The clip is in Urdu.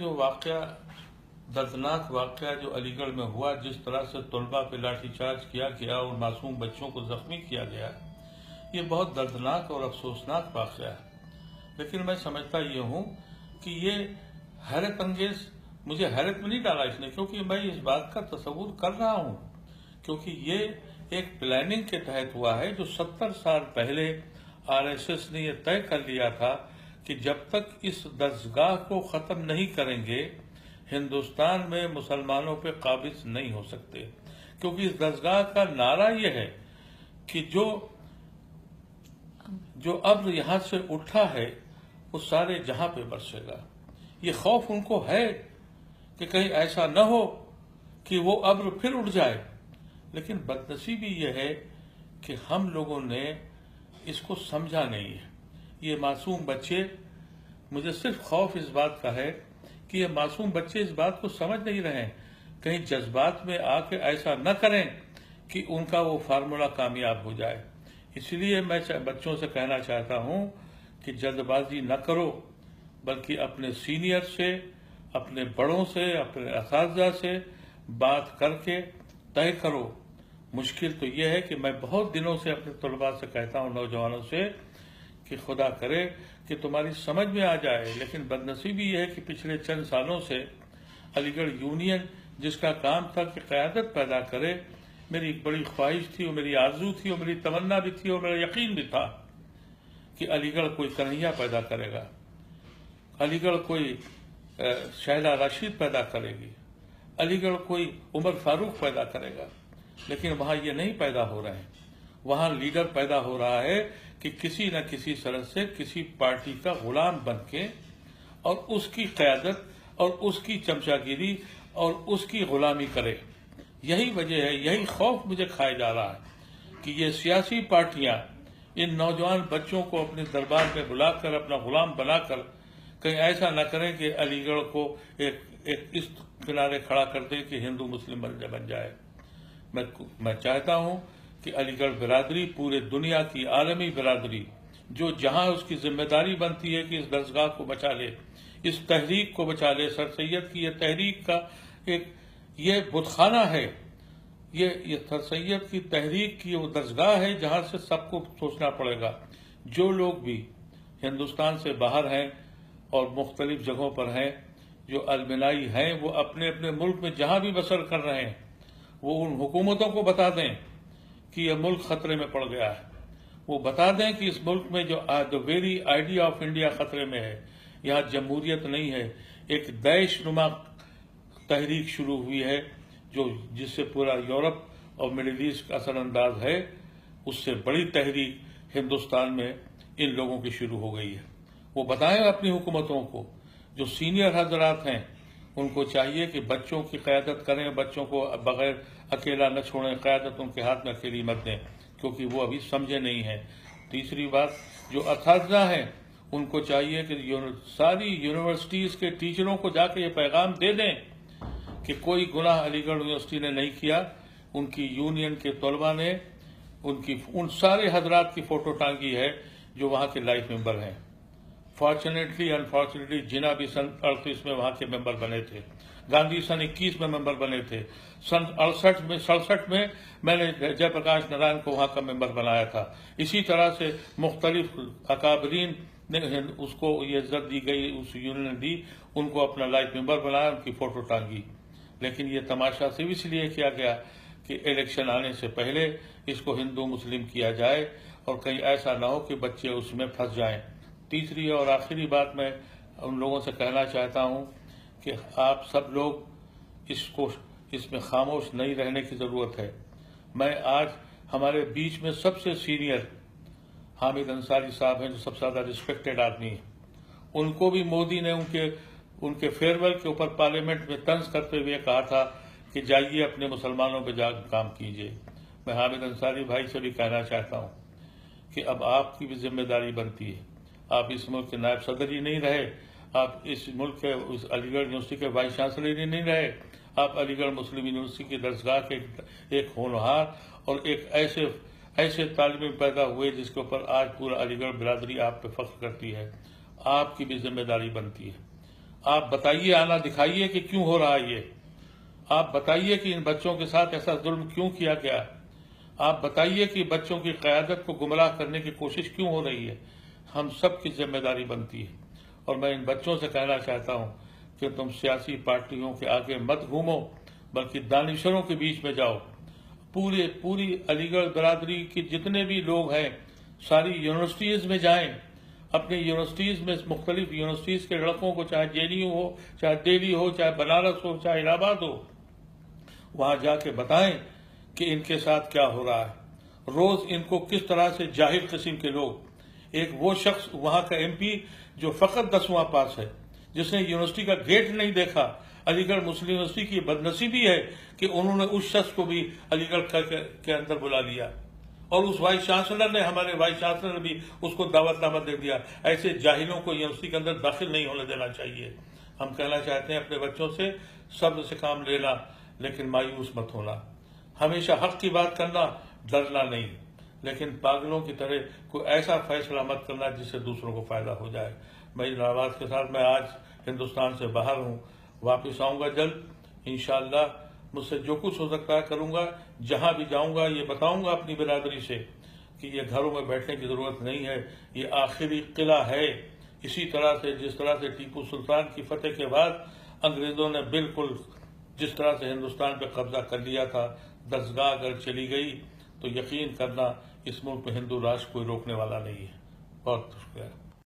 جو واقعہ دردناک واقعہ جو علی گڑھ میں ہوا، جس طرح سے طلباء پہ لاٹھی چارج کیا گیا اور معصوم بچوں کو زخمی کیا گیا، یہ بہت دردناک اور افسوسناک واقعہ ہے۔ لیکن میں سمجھتا یہ ہوں کہ یہ حیرت انگیز، مجھے حیرت میں نہیں ڈالا اس نے، کیونکہ میں اس بات کا تصور کر رہا ہوں، کیونکہ یہ ایک پلاننگ کے تحت ہوا ہے جو 70 سال پہلے RSS نے یہ طے کر لیا تھا کہ جب تک اس دستگاہ کو ختم نہیں کریں گے ہندوستان میں مسلمانوں پہ قابض نہیں ہو سکتے، کیونکہ اس دستگاہ کا نعرہ یہ ہے کہ جو ابر یہاں سے اٹھا ہے وہ سارے جہاں پہ برسے گا۔ یہ خوف ان کو ہے کہ کہیں ایسا نہ ہو کہ وہ ابر پھر اٹھ جائے، لیکن بدنصیبی یہ ہے کہ ہم لوگوں نے اس کو سمجھا نہیں ہے۔ یہ معصوم بچے، مجھے صرف خوف اس بات کا ہے کہ یہ معصوم بچے اس بات کو سمجھ نہیں رہے ہیں، کہیں جذبات میں آ کے ایسا نہ کریں کہ ان کا وہ فارمولا کامیاب ہو جائے۔ اس لیے میں بچوں سے کہنا چاہتا ہوں کہ جلد بازی نہ کرو، بلکہ اپنے سینئر سے، اپنے بڑوں سے، اپنے اساتذہ سے بات کر کے طے کرو۔ مشکل تو یہ ہے کہ میں بہت دنوں سے اپنے طلباء سے کہتا ہوں، نوجوانوں سے، کہ خدا کرے کہ تمہاری سمجھ میں آ جائے، لیکن بدنصیبی یہ ہے کہ پچھلے چند سالوں سے علی گڑھ یونین جس کا کام تھا کہ قیادت پیدا کرے، میری ایک بڑی خواہش تھی اور میری آرزو تھی اور میری تمنا بھی تھی اور میرا یقین بھی تھا کہ علی گڑھ کوئی کنہیا پیدا کرے گا، علی گڑھ کوئی شہلا راشد پیدا کرے گی، علی گڑھ کوئی عمر فاروق پیدا کرے گا، لیکن وہاں یہ نہیں پیدا ہو رہے ہیں۔ وہاں لیڈر پیدا ہو رہا ہے کہ کسی نہ کسی طرح سے کسی پارٹی کا غلام بن کے اور اس کی قیادت اور اس کی چمچہ گیری اور اس کی غلامی کرے۔ یہی وجہ ہے، یہی خوف مجھے کھائے جا رہا ہے کہ یہ سیاسی پارٹیاں ان نوجوان بچوں کو اپنے دربار میں بلا کر اپنا غلام بنا کر کہیں ایسا نہ کریں کہ علی گڑھ کو ایک اس کنارے کھڑا کر دیں کہ ہندو مسلم بن جائے۔ میں چاہتا ہوں کہ علی گڑھ برادری پورے دنیا کی عالمی برادری جو جہاں اس کی ذمہ داری بنتی ہے کہ اس دستگاہ کو بچا لے، اس تحریک کو بچا لے۔ سر سید کی یہ تحریک کا یہ بت خانہ ہے، یہ سر سید کی تحریک کی وہ دستگاہ ہے جہاں سے سب کو سوچنا پڑے گا۔ جو لوگ بھی ہندوستان سے باہر ہیں اور مختلف جگہوں پر ہیں، جو المنائی ہیں، وہ اپنے اپنے ملک میں جہاں بھی بسر کر رہے ہیں وہ ان حکومتوں کو بتا دیں کہ یہ ملک خطرے میں پڑ گیا ہے۔ وہ بتا دیں کہ اس ملک میں جو ویری آئیڈیا آف انڈیا خطرے میں ہے، یہاں جمہوریت نہیں ہے، ایک دیش نما تحریک شروع ہوئی ہے جس سے پورا یورپ اور مڈل ایسٹ کا اثر انداز ہے۔ اس سے بڑی تحریک ہندوستان میں ان لوگوں کی شروع ہو گئی ہے۔ وہ بتائیں اپنی حکومتوں کو، جو سینئر حضرات ہیں ان کو چاہیے کہ بچوں کی قیادت کریں، بچوں کو بغیر اکیلا نہ چھوڑیں، قیادت ان کے ہاتھ میں اکیلی مت دیں، کیونکہ وہ ابھی سمجھے نہیں ہیں۔ تیسری بات، جو اساتذہ ہیں ان کو چاہیے کہ ساری یونیورسٹیز کے ٹیچروں کو جا کے یہ پیغام دے دیں کہ کوئی گناہ علی گڑھ یونیورسٹی نے نہیں کیا، ان کی یونین کے طلباء نے ان سارے حضرات کی فوٹو ٹانگی ہے جو وہاں کے لائف ممبر ہیں۔ فارچونیٹلی انفارچونیٹلی جناح بھی سن 38 میں وہاں کے ممبر بنے تھے، گاندھی سن 21 میں ممبر بنے تھے، سن 67 میں میں نے جے پرکاش نارائن کو وہاں کا ممبر بنایا تھا۔ اسی طرح سے مختلف اکابرین نے اس کو یہ عزت دی گئی، اس یونین نے دی، ان کو اپنا لائف ممبر بنایا، ان کی فوٹو ٹانگی۔ لیکن یہ تماشا صرف اس لیے کیا گیا کہ الیکشن آنے سے پہلے اس کو ہندو مسلم کیا جائے اور کہیں ایسا نہ ہو کہ بچے اس میں پھنس جائیں۔ تیسری اور آخری بات میں ان لوگوں سے کہنا چاہتا ہوں کہ آپ سب لوگ اس میں خاموش نہیں رہنے کی ضرورت ہے۔ میں آج ہمارے بیچ میں سب سے سینئر حامد انصاری صاحب ہیں، جو سب سے زیادہ ریسپیکٹڈ آدمی ہیں، ان کو بھی مودی نے ان کے فیئرویل کے اوپر پارلیمنٹ میں طنز کرتے ہوئے کہا تھا کہ جائیے اپنے مسلمانوں پہ جا کے کام کیجیے۔ میں حامد انصاری بھائی سے بھی کہنا چاہتا ہوں کہ اب آپ کی بھی ذمہ داری بنتی ہے۔ آپ اس ملک کے نائب صدر ہی نہیں رہے، آپ اس ملک کے علی گڑھ یونیورسٹی کے وائس چانسلر ہی نہیں رہے، آپ علی گڑھ مسلم یونیورسٹی کی درسگاہ کے ایک ہونہار اور ایک ایسے طالب علم پیدا ہوئے جس کے اوپر آج پورا علی گڑھ برادری آپ پہ فخر کرتی ہے۔ آپ کی بھی ذمہ داری بنتی ہے۔ آپ بتائیے، آنا دکھائیے کہ کیوں ہو رہا ہے یہ، آپ بتائیے کہ ان بچوں کے ساتھ ایسا ظلم کیوں کیا گیا، آپ بتائیے کہ بچوں کی قیادت کو گمراہ کرنے کی کوشش کیوں ہو رہی ہے۔ ہم سب کی ذمہ داری بنتی ہے، اور میں ان بچوں سے کہنا چاہتا ہوں کہ تم سیاسی پارٹیوں کے آگے مت گھومو، بلکہ دانشوروں کے بیچ میں جاؤ۔ پوری علی گڑھ برادری کے جتنے بھی لوگ ہیں ساری یونیورسٹیز میں جائیں، اپنی یونیورسٹیز میں مختلف یونیورسٹیز کے لڑکوں کو، چاہے جے این یو ہو، چاہے دہلی ہو، چاہے بنارس ہو، چاہے الہ آباد ہو، وہاں جا کے بتائیں کہ ان کے ساتھ کیا ہو رہا ہے، روز ان کو کس طرح سے جاہل قسم کے لوگ، ایک وہ شخص وہاں کا ایم پی جو فقط 10واں پاس ہے، جس نے یونیورسٹی کا گیٹ نہیں دیکھا۔ علی گڑھ مسلم یونیورسٹی کی بدنصیبی ہے کہ انہوں نے اس شخص کو بھی علی گڑھ کے اندر بلا لیا، اور اس وائس چانسلر نے، ہمارے وائس چانسلر نے بھی اس کو دعوت نامہ دے دیا۔ ایسے جاہلوں کو یونیورسٹی کے اندر داخل نہیں ہونے دینا چاہیے۔ ہم کہنا چاہتے ہیں اپنے بچوں سے صبر سے کام لینا، لیکن مایوس مت ہونا، ہمیشہ حق کی بات کرنا، ڈرنا نہیں، لیکن پاگلوں کی طرح کوئی ایسا فیصلہ مت کرنا جس سے دوسروں کو فائدہ ہو جائے۔ میں ان آواز کے ساتھ میں آج ہندوستان سے باہر ہوں، واپس آؤں گا جلد انشاءاللہ۔ مجھ سے جو کچھ ہو سکتا ہے کروں گا، جہاں بھی جاؤں گا یہ بتاؤں گا اپنی برادری سے کہ یہ گھروں میں بیٹھنے کی ضرورت نہیں ہے، یہ آخری قلعہ ہے۔ اسی طرح سے جس طرح سے ٹیپو سلطان کی فتح کے بعد انگریزوں نے بالکل جس طرح سے ہندوستان پہ قبضہ کر لیا تھا، دستگاہ اگر چلی گئی تو یقین کرنا اس ملک میں ہندو راج کوئی روکنے والا نہیں ہے۔ بہت شکریہ۔